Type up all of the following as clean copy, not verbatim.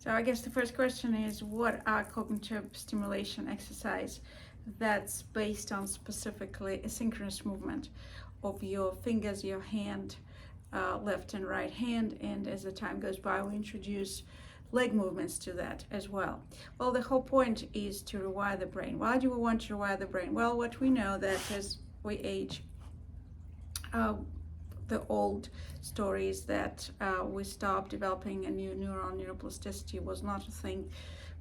So I guess the first question is, what are cognitive stimulation exercise that's based on specifically asynchronous movement of your fingers, your hand, left and right hand, and as the time goes by, we introduce leg movements to that as well. Well, the whole point is to rewire the brain. Why do we want to rewire the brain? Well, what we know that as we age, the old stories that we stopped developing a new neuron, neuroplasticity was not a thing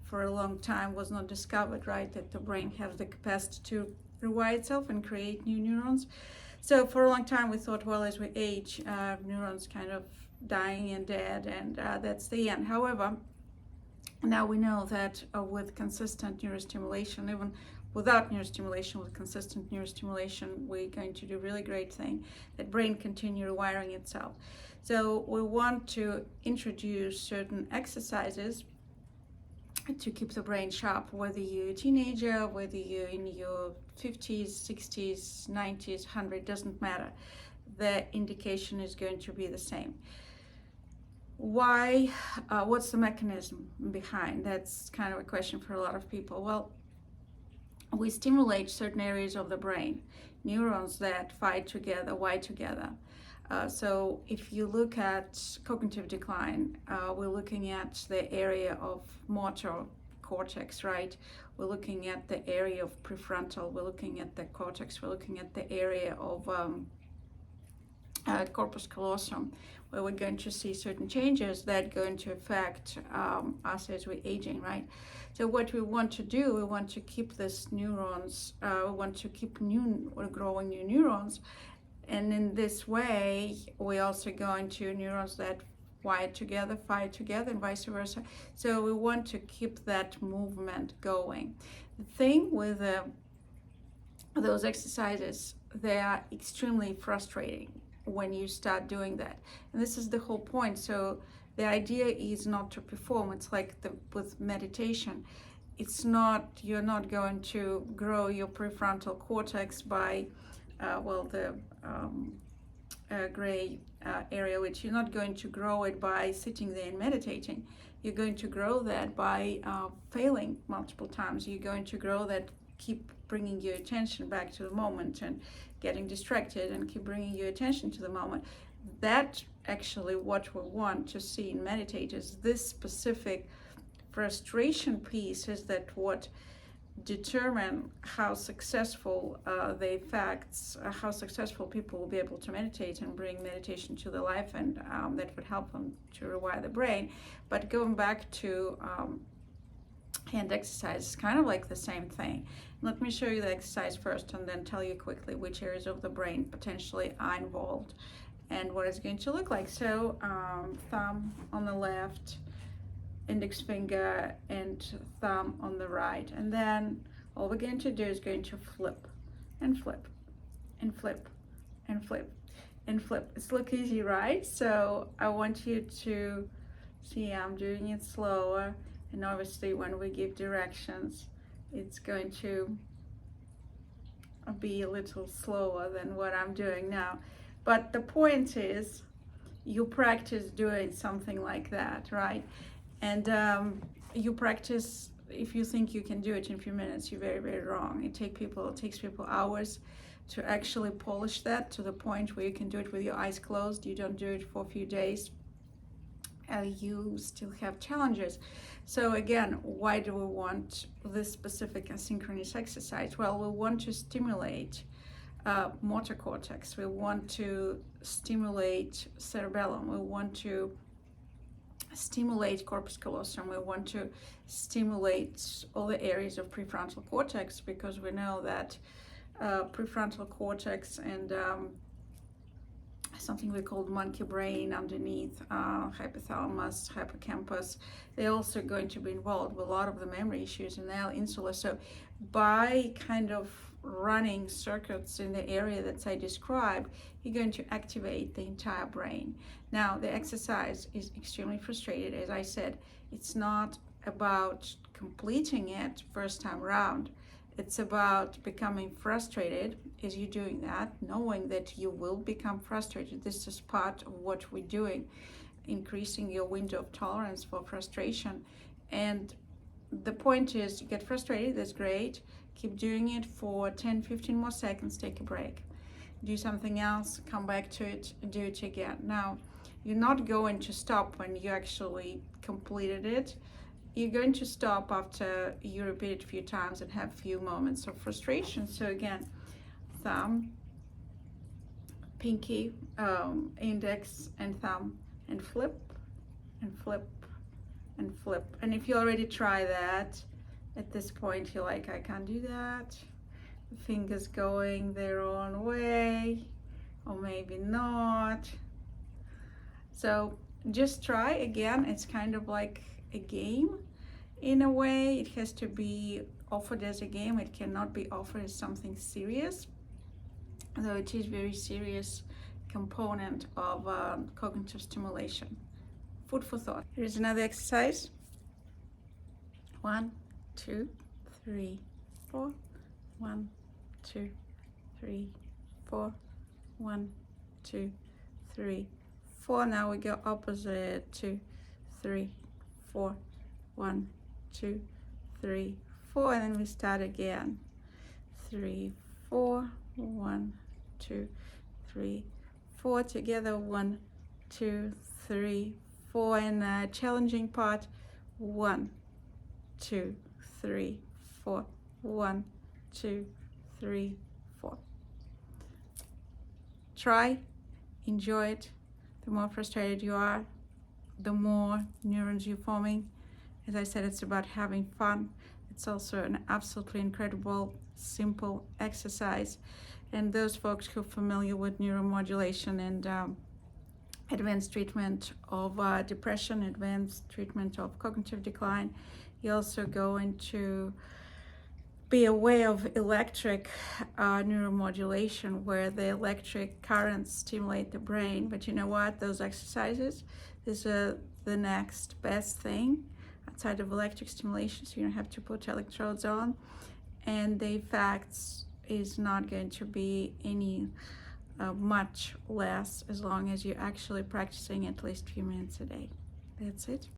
for a long time, was not discovered, right? That the brain has the capacity to rewire itself and create new neurons. So for a long time we thought, well, as we age, neurons kind of dying and dead, and that's the end. However, now we know that with consistent neurostimulation, even without neurostimulation, with consistent neurostimulation, we're going to do a really great thing, that brain continue rewiring itself. So we want to introduce certain exercises to keep the brain sharp, whether you're a teenager, whether you're in your 50s, 60s, 90s, 100, doesn't matter. The indication is going to be the same. Why? What's the mechanism behind? That's kind of a question for a lot of people. Well, we stimulate certain areas of the brain, neurons that fight together, wire together. So if you look at cognitive decline, we're looking at the area of motor cortex, right? We're looking at the area of prefrontal, we're looking at the cortex, we're looking at the area of corpus callosum, where we're going to see certain changes that are going to affect us as we're aging, right? So what we want to do, we want to keep these neurons, we want to keep growing new neurons, and in this way, we're also going to neurons that wire together, fire together, and vice versa. So we want to keep that movement going. The thing with those exercises, they are extremely frustrating when you start doing that, and this is the whole point. So the idea is not to perform. It's like with meditation, it's not, you're not going to grow your prefrontal cortex by the gray area, which you're not going to grow it by sitting there and meditating. You're going to grow that by failing multiple times. You're going to grow that, keep bringing your attention back to the moment and getting distracted, and keep bringing your attention to the moment. That actually what we want to see in meditators. This specific frustration piece is that what determine how successful how successful people will be able to meditate and bring meditation to their life, and that would help them to rewire the brain. But going back to hand exercise, is kind of like the same thing. Let me show you the exercise first and then tell you quickly which areas of the brain potentially are involved and what it's going to look like. So thumb on the left, index finger and thumb on the right, and then all we're going to do is going to flip and flip and flip and flip and flip. It's look easy, right? So I want you to see I'm doing it slower, and obviously when we give directions it's going to be a little slower than what I'm doing now. But the point is, you practice doing something like that, right? And you practice. If you think you can do it in a few minutes, you're very, very wrong. It takes people hours to actually polish that to the point where you can do it with your eyes closed. You don't do it for a few days. You still have challenges. So again, why do we want this specific asynchronous exercise? Well, we want to stimulate motor cortex. We want to stimulate cerebellum. We want to stimulate corpus callosum. We want to stimulate all the areas of prefrontal cortex, because we know that prefrontal cortex and something we call monkey brain underneath, hypothalamus, hippocampus, they're also going to be involved with a lot of the memory issues in the insula. So by kind of running circuits in the area that I described, you're going to activate the entire brain. Now, the exercise is extremely frustrating. As I said, it's not about completing it first time around. It's about becoming frustrated as you're doing that, knowing that you will become frustrated. This is part of what we're doing. increasing your window of tolerance for frustration. And the point is, you get frustrated, that's great. Keep doing it for 10-15 more seconds, take a break. Do something else, come back to it, do it again. Now, you're not going to stop when you actually completed it. You're going to stop after you repeat it a few times and have a few moments of frustration. So again, thumb, pinky, index, and thumb, and flip, and flip, and flip. And if you already try that, at this point you're like, I can't do that. The fingers going their own way, or maybe not. So just try again. It's kind of like a game in a way. It has to be offered as a game. It cannot be offered as something serious, though it is very serious component of cognitive stimulation. Food for thought. Here's another exercise. 1, 2, 3, 4. 1, 2, 3, 4. 1, 2, 3, 4. Now we go opposite. 2, 3, 4. 1, 2, 3, 4. And then we start again. 3, 4. 1, 2, 3, 4. Together. 1, 2, 3, 4. And the challenging part. 1, 2, 3, 4. 1, 2, 3, 4. Try, enjoy it. The more frustrated you are, the more neurons you're forming. As I said, it's about having fun. It's also an absolutely incredible, simple exercise. And those folks who are familiar with neuromodulation and advanced treatment of depression, advanced treatment of cognitive decline, you're also going to be aware of electric neuromodulation, where the electric currents stimulate the brain. But you know what? Those exercises, these are the next best thing outside of electric stimulation, so you don't have to put electrodes on. And the effects is not going to be any much less as long as you're actually practicing at least a few minutes a day. That's it.